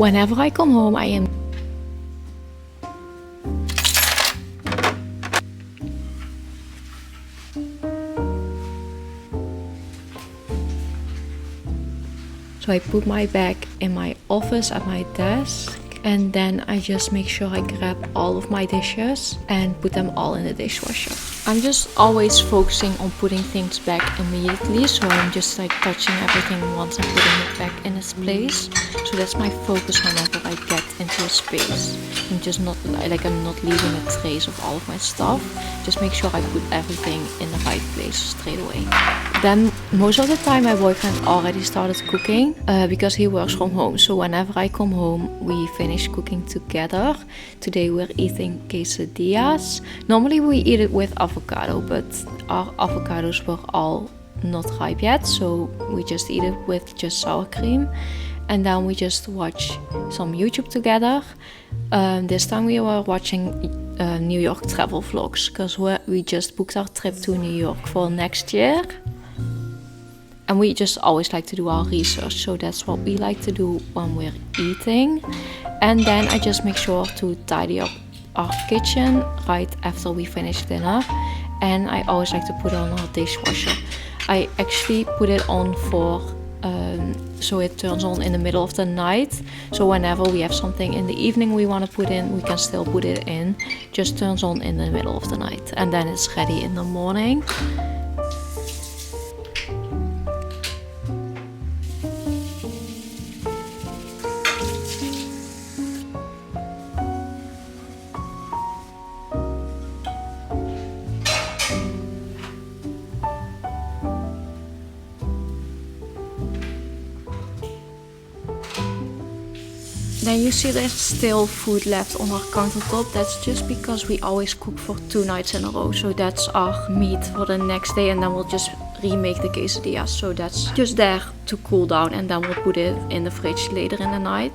whenever I come home, I am so I put my bag in my office at my desk, and then I just make sure I grab all of my dishes and put them all in the dishwasher. I'm just always focusing on putting things back immediately, so I'm just like touching everything once I'm putting it back in its place. So that's my focus whenever I get into a space. I'm just not like I'm not leaving a trace of all of my stuff. Just make sure I put everything in the right place straight away. Then most of the time my boyfriend already started cooking because he works from home. So whenever I come home, we finish cooking together. Today we're eating quesadillas. Normally we eat it with avocado, but our avocados were all not ripe yet, so we just eat it with just sour cream. And then we just watch some YouTube together. This time we were watching New York travel vlogs because we just booked our trip to New York for next year. And we just always like to do our research, so that's what we like to do when we're eating. And then I just make sure to tidy up our kitchen right after we finish dinner. And I always like to put on our dishwasher. I actually put it on for so it turns on in the middle of the night. So whenever we have something in the evening we want to put in, we can still put it in. Just turns on in the middle of the night, and then it's ready in the morning. Then you see there's still food left on our countertop. That's just because we always cook for 2 nights in a row. So that's our meat for the next day, and then we'll just remake the quesadillas. So that's just there to cool down, and then we'll put it in the fridge later in the night.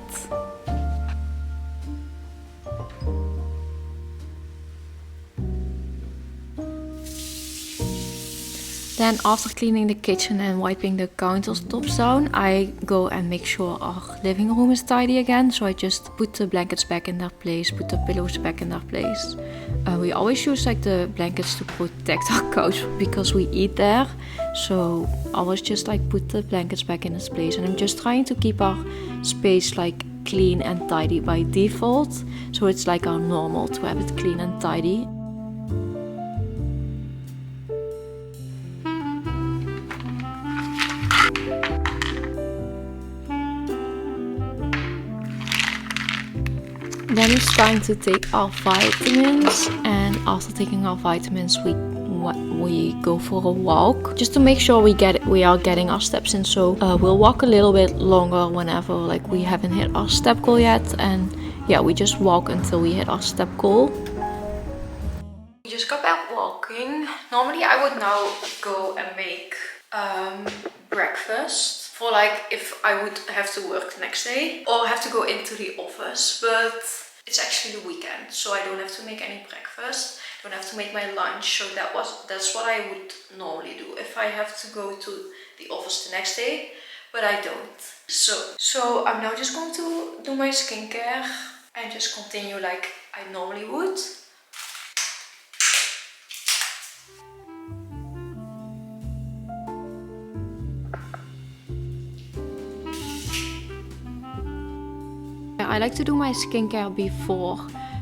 Then after cleaning the kitchen and wiping the countertops down, I go and make sure our living room is tidy again. So I just put the blankets back in their place, put the pillows back in their place. We always use like the blankets to protect our couch because we eat there. So I always just like put the blankets back in its place, and I'm just trying to keep our space like clean and tidy by default. So it's like our normal to have it clean and tidy. Then it's time to take our vitamins, and after taking our vitamins we go for a walk just to make sure we are getting our steps in. So we'll walk a little bit longer whenever like we haven't hit our step goal yet, and yeah, we just walk until we hit our step goal. We just got back walking. Normally I would now go and make breakfast for like if I would have to work the next day or have to go into the office, but it's actually the weekend, so I don't have to make any breakfast, don't have to make my lunch. So that's what I would normally do if I have to go to the office the next day, but I don't. So I'm now just going to do my skincare and just continue like I normally would. I like to do my skincare before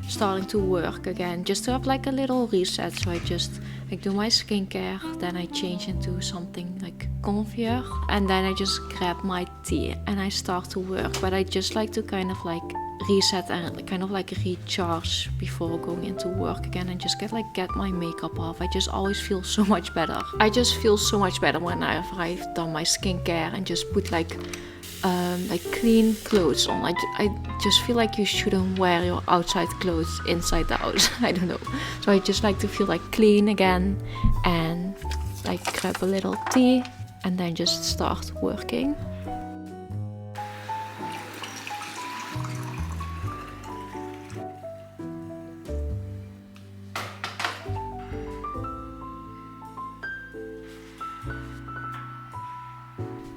starting to work again, just to have like a little reset. So I just like do my skincare, then I change into something like comfier, and then I just grab my tea and I start to work. But I just like to kind of like reset and kind of like recharge before going into work again, and just get my makeup off. I just always feel so much better. I just feel so much better whenever I've done my skincare and just put like clean clothes on. I just feel like you shouldn't wear your outside clothes inside the house. I don't know. So I just like to feel like clean again and like grab a little tea and then just start working.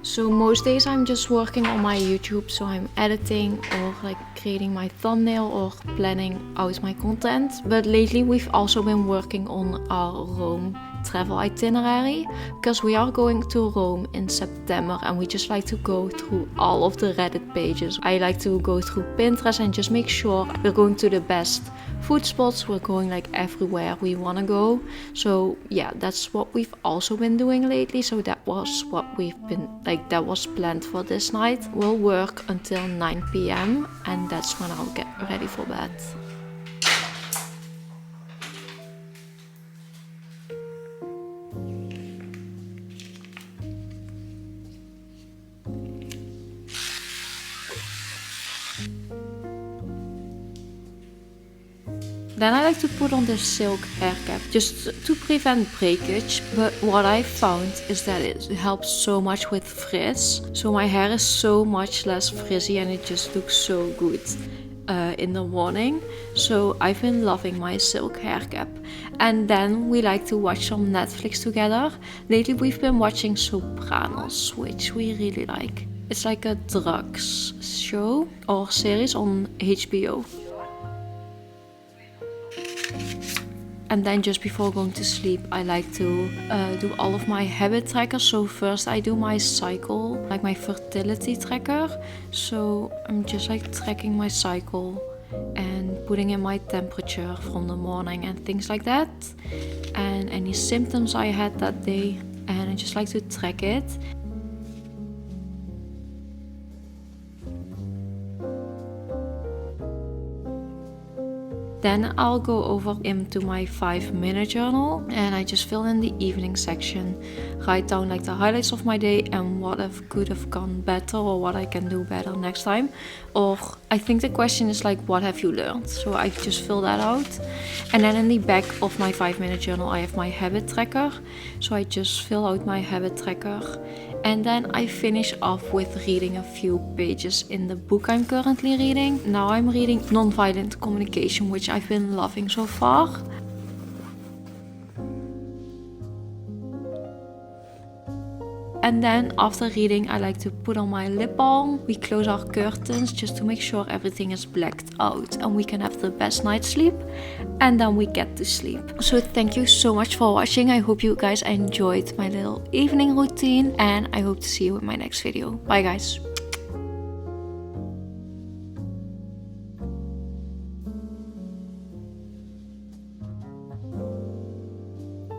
So most days I'm just working on my YouTube, so I'm editing or like creating my thumbnail or planning out my content. But lately we've also been working on our Rome travel itinerary because we are going to Rome in September and we just like to go through all of the Reddit pages. I like to go through Pinterest and just make sure we're going to the best food spots. We're going like everywhere we want to go. So yeah, that's what we've also been doing lately. So that was what we've been like, that was planned for this night. We'll work until 9 p.m. and that's when I'll get ready for bed. Then I like to put on this silk hair cap just to prevent breakage, but what I found is that it helps so much with frizz. So my hair is so much less frizzy and it just looks so good in the morning. So I've been loving my silk hair cap. And then we like to watch some Netflix together. Lately we've been watching Sopranos, which we really like. It's like a drugs show or series on HBO. And then just before going to sleep, I like to do all of my habit trackers. So first I do my cycle, like my fertility tracker. So I'm just like tracking my cycle and putting in my temperature from the morning and things like that. And any symptoms I had that day. And I just like to track it. Then I'll go over into my 5-minute journal and I just fill in the evening section, write down like the highlights of my day and what could have gone better or what I can do better next time. Or I think the question is like, what have you learned? So I just fill that out. And then in the back of my 5-minute journal I have my habit tracker. So I just fill out my habit tracker. And then I finish off with reading a few pages in the book I'm currently reading. Now I'm reading Nonviolent Communication, which I've been loving so far. And then after reading, I like to put on my lip balm. We close our curtains just to make sure everything is blacked out and we can have the best night's sleep. And then we get to sleep. So thank you so much for watching. I hope you guys enjoyed my little evening routine and I hope to see you in my next video. Bye guys.